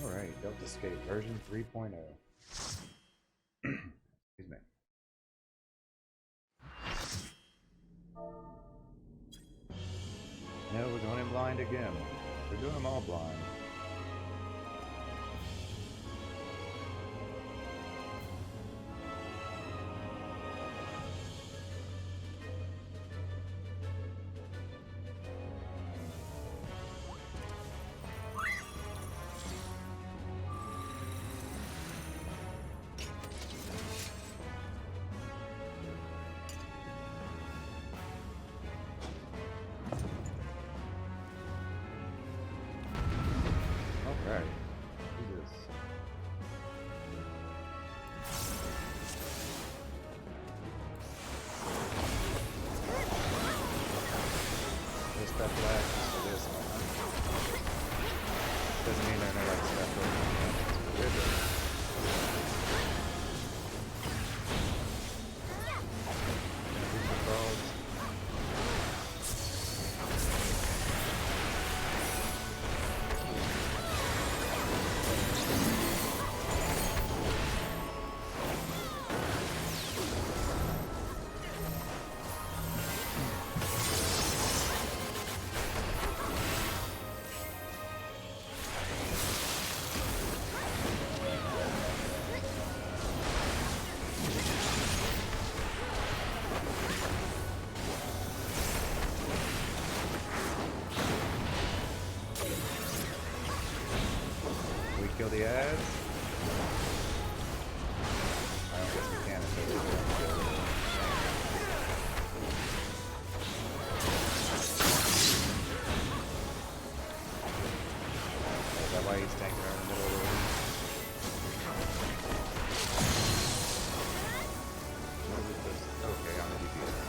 Alright, Deltascape version 3.0. Excuse me. No, we're going in blind again. We're doing them all blind. Doesn't mean they're not like special. Kill the ads. I don't guess we can until we kill it. Is that why he's tanking her in the middle of the room? What is this? Okay, I'm gonna be beautiful.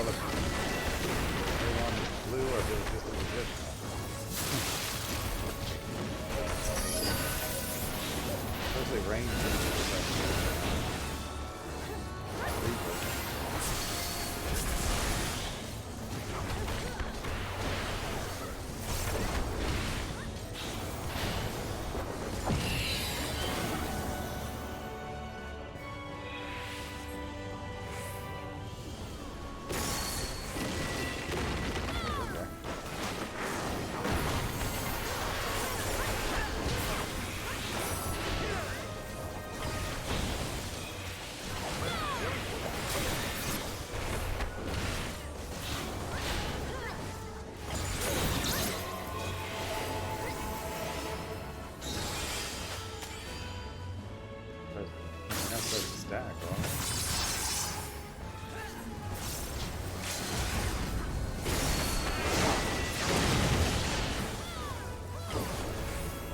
tell if everyone blue or if it was just a legit. Mostly range.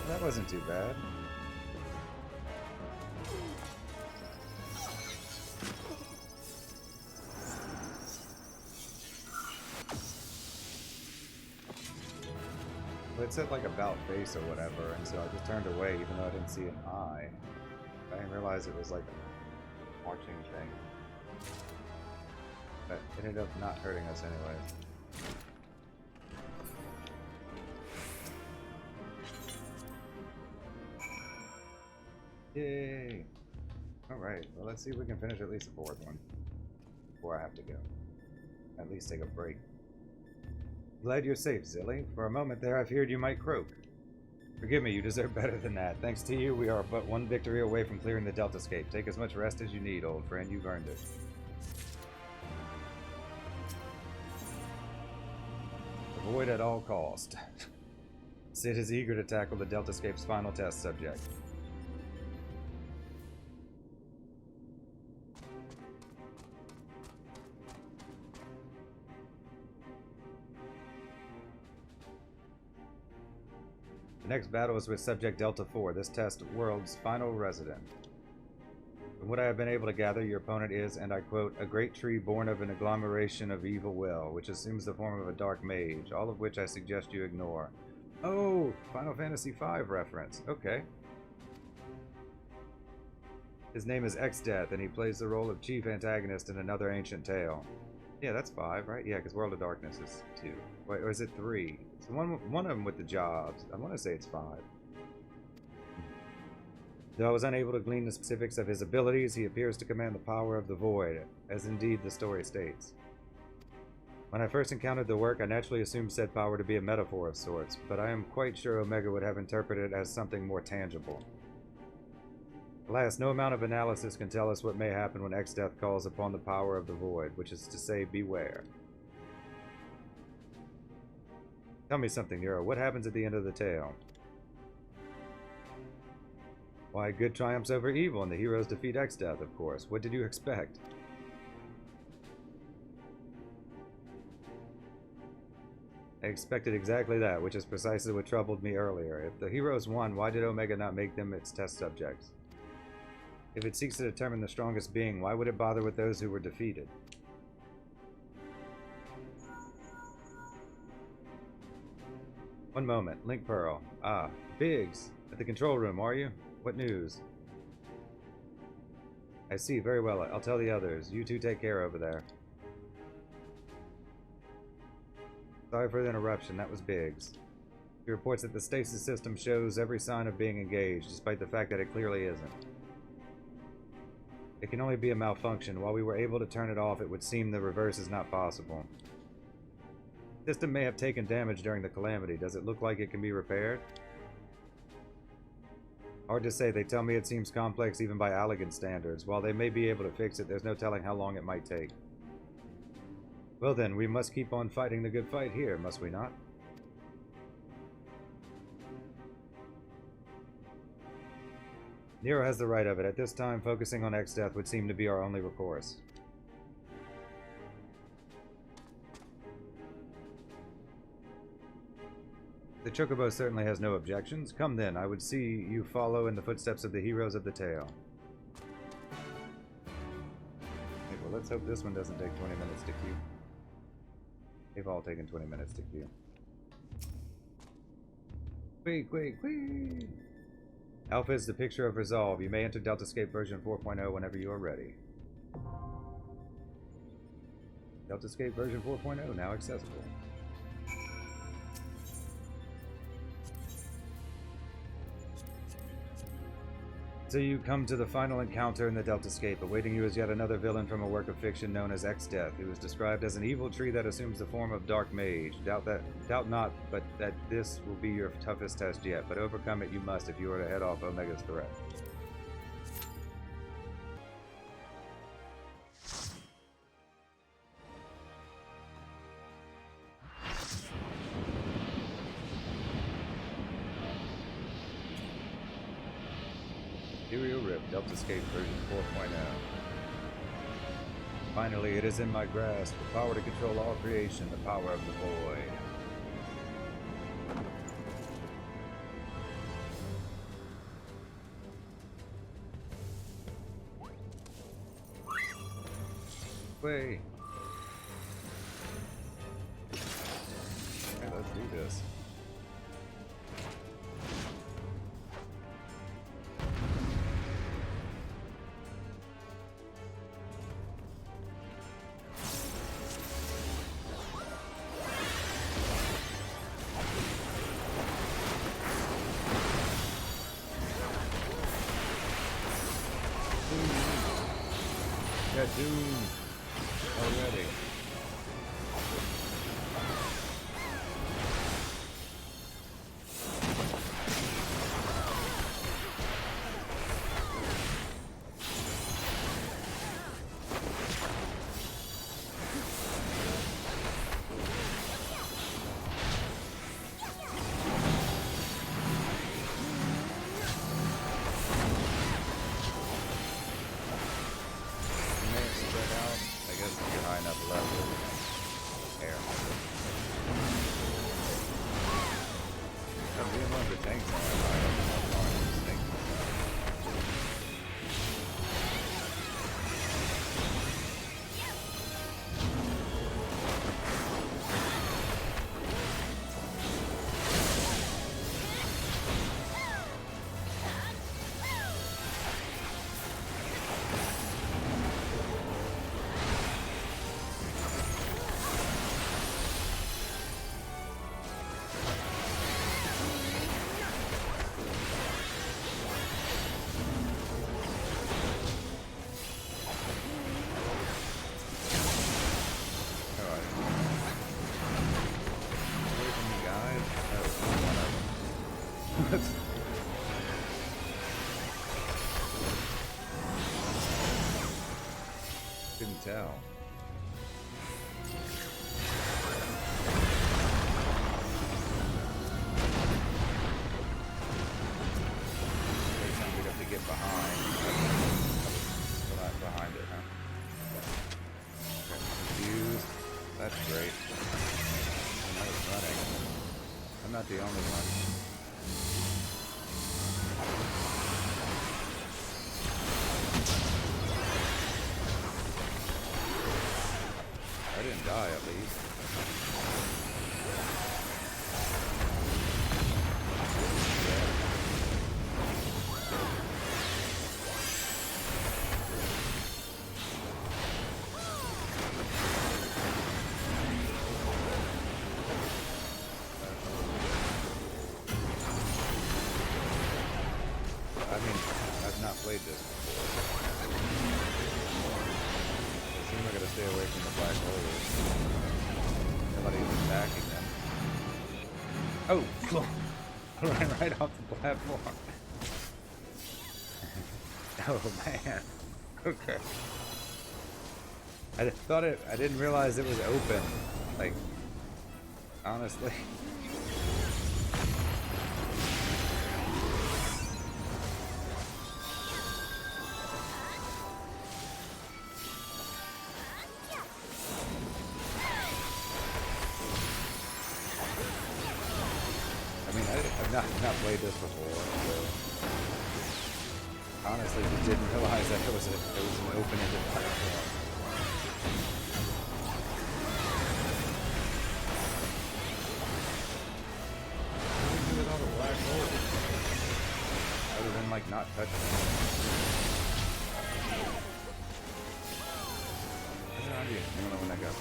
That wasn't too bad. Well, it said like about face or whatever, and so I just turned away even though I didn't see an eye. I didn't realize it was like a marching thing. But it ended up not hurting us anyway. Yay! Alright, well let's see if we can finish at least the fourth one before I have to go. At least take a break. Glad you're safe, Zilly. For a moment there I feared you might croak. Forgive me, you deserve better than that. Thanks to you, we are but one victory away from clearing the Deltascape. Take as much rest as you need, old friend. You've earned it. Avoid at all cost. Sid is eager to tackle the Deltascape's final test subject. The next battle is with Subject Delta 4, this test world's final resident. From what I have been able to gather, your opponent is, and I quote, a great tree born of an agglomeration of evil will, which assumes the form of a dark mage, all of which I suggest you ignore. Oh, Final Fantasy V reference. Okay. His name is X-Death, and he plays the role of chief antagonist in another ancient tale. Yeah, that's 5, right? Yeah, because World of Darkness is 2. Wait, or is it 3? So one of them with the jobs. I want to say it's 5. Though I was unable to glean the specifics of his abilities, he appears to command the power of the void, as indeed the story states. When I first encountered the work, I naturally assumed said power to be a metaphor of sorts, but I am quite sure Omega would have interpreted it as something more tangible. Alas, no amount of analysis can tell us what may happen when X-Death calls upon the power of the void, which is to say, beware. Tell me something, Nero. What happens at the end of the tale? Why, good triumphs over evil, and the heroes defeat X-Death, of course. What did you expect? I expected exactly that, which is precisely what troubled me earlier. If the heroes won, why did Omega not make them its test subjects? If it seeks to determine the strongest being, why would it bother with those who were defeated? One moment. Link Pearl. Ah, Biggs. At the control room, are you? What news? I see. Very well. I'll tell the others. You two take care over there. Sorry for the interruption. That was Biggs. He reports that the stasis system shows every sign of being engaged, despite the fact that it clearly isn't. It can only be a malfunction. While we were able to turn it off, it would seem the reverse is not possible. The system may have taken damage during the calamity. Does it look like it can be repaired? Hard to say. They tell me it seems complex even by Allegan standards. While they may be able to fix it, there's no telling how long it might take. Well then, we must keep on fighting the good fight here, must we not? Nero has the right of it. At this time, focusing on X-Death would seem to be our only recourse. The Chocobo certainly has no objections. Come then, I would see you follow in the footsteps of the heroes of the tale. Okay, well, let's hope this one doesn't take 20 minutes to queue. They've all taken 20 minutes to queue. Quick. Alpha is the picture of resolve. You may enter Deltascape version 4.0 whenever you are ready. Deltascape version 4.0 now accessible. So you come to the final encounter in the Deltascape. Awaiting you is yet another villain from a work of fiction known as X-Death, who is described as an evil tree that assumes the form of Dark Mage. Doubt not, but that this will be your toughest test yet. But overcome it you must if you are to head off Omega's threat. Deltascape version 4.0. Finally, it is in my grasp, the power to control all creation, the power of the void. Way. Okay, let's do this. Doom already. Couldn't tell. We'd have to get behind. We're not behind it, huh? Okay, confused. That's great. I was running. I'm not the only one. I didn't die, at least. I mean, I've not played this before. It seems like I gotta stay away from the black holes. Nobody's attacking them. Oh! I ran right off the platform. Oh man. Okay. I didn't realize it was open. Like, honestly. I've not played this before, so honestly didn't realize that it was an open-ended platform. like not touching it. I don't know when I got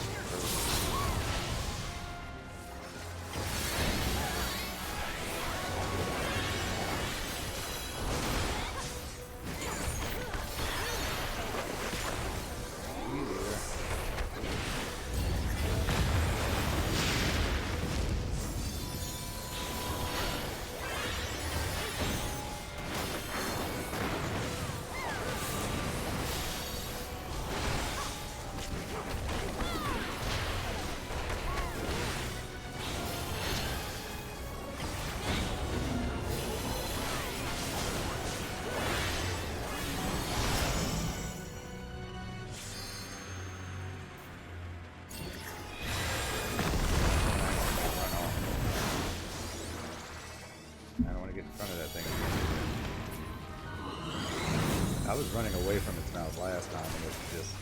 I was running away from its mouth last time and it just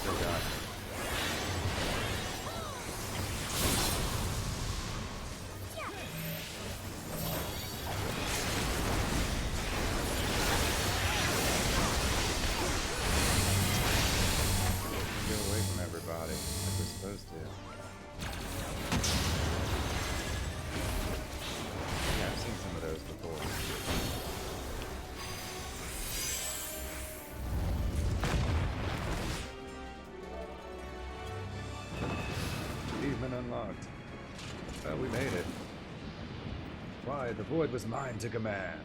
still got me. Get away from everybody like we're supposed to. Yeah, I've seen some of those before. Unlocked. Well, we made it. Why, the void was mine to command.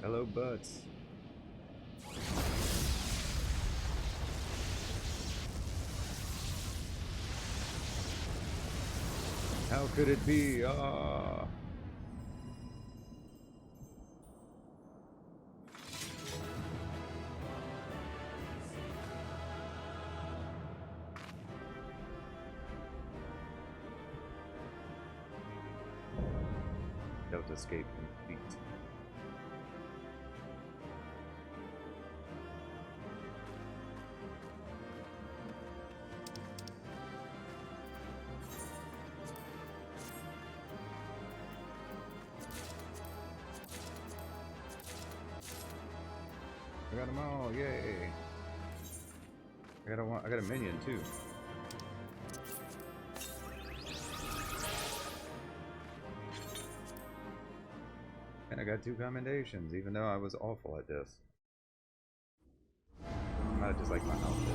Hello, Butts. How could it be? Ah. Deltascape complete. I got them all, yay! I got a minion too. And I got 2 commendations, even though I was awful at this. I might have just liked my outfit.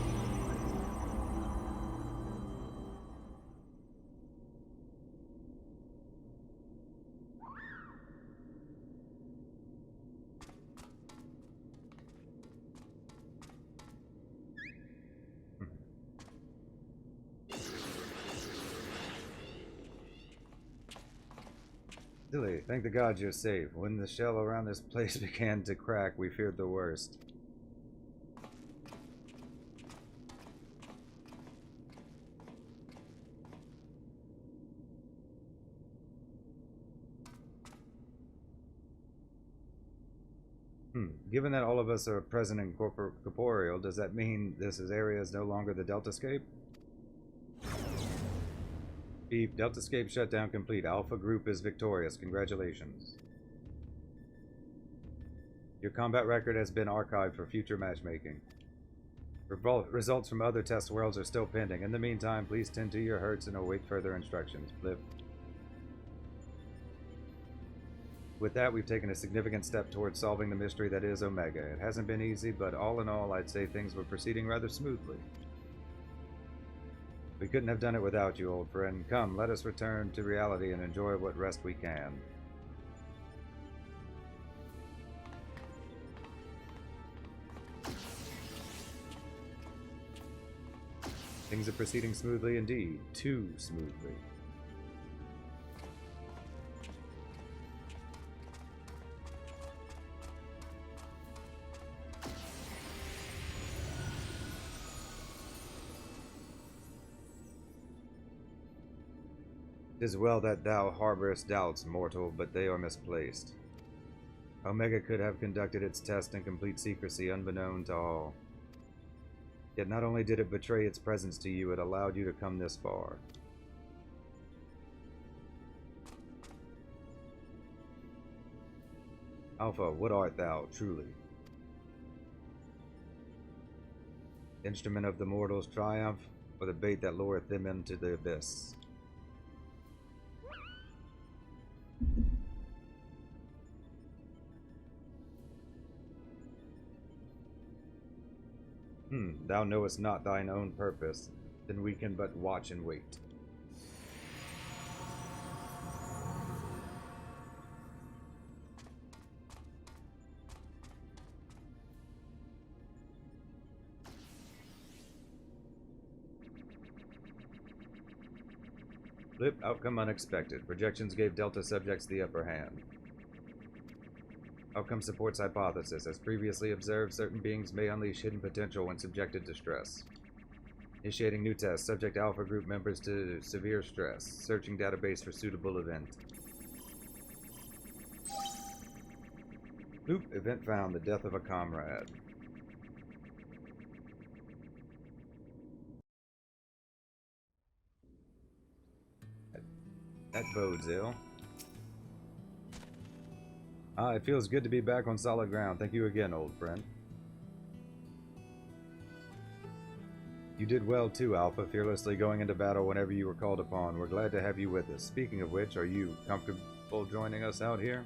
Silly, thank the gods you're safe. When the shell around this place began to crack, we feared the worst. Given that all of us are present in corporeal, does that mean this area is no longer the Deltascape? Beep, Deltascape shutdown complete. Alpha group is victorious. Congratulations. Your combat record has been archived for future matchmaking. Results from other test worlds are still pending. In the meantime, please tend to your hurts and await further instructions. Blip. With that, we've taken a significant step towards solving the mystery that is Omega. It hasn't been easy, but all in all, I'd say things were proceeding rather smoothly. We couldn't have done it without you, old friend. Come, let us return to reality and enjoy what rest we can. Things are proceeding smoothly indeed. Too smoothly. Tis well that thou harborest doubts, mortal, but they are misplaced. Omega could have conducted its test in complete secrecy, unbeknown to all. Yet not only did it betray its presence to you, it allowed you to come this far. Alpha, what art thou, truly? Instrument of the mortal's triumph, or the bait that lureth them into the abyss? Thou knowest not thine own purpose, then we can but watch and wait. Flip, outcome unexpected. Projections gave Delta subjects the upper hand. Outcome supports hypothesis. As previously observed, certain beings may unleash hidden potential when subjected to stress. Initiating new test. Subject Alpha group members to severe stress. Searching database for suitable event. Oop, event found. The death of a comrade. That bodes ill. It feels good to be back on solid ground. Thank you again, old friend. You did well too, Alpha, fearlessly going into battle whenever you were called upon. We're glad to have you with us. Speaking of which, are you comfortable joining us out here?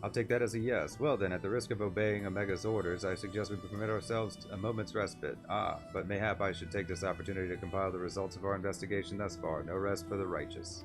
I'll take that as a yes. Well then, at the risk of obeying Omega's orders, I suggest we permit ourselves a moment's respite. But mayhap I should take this opportunity to compile the results of our investigation thus far. No rest for the righteous.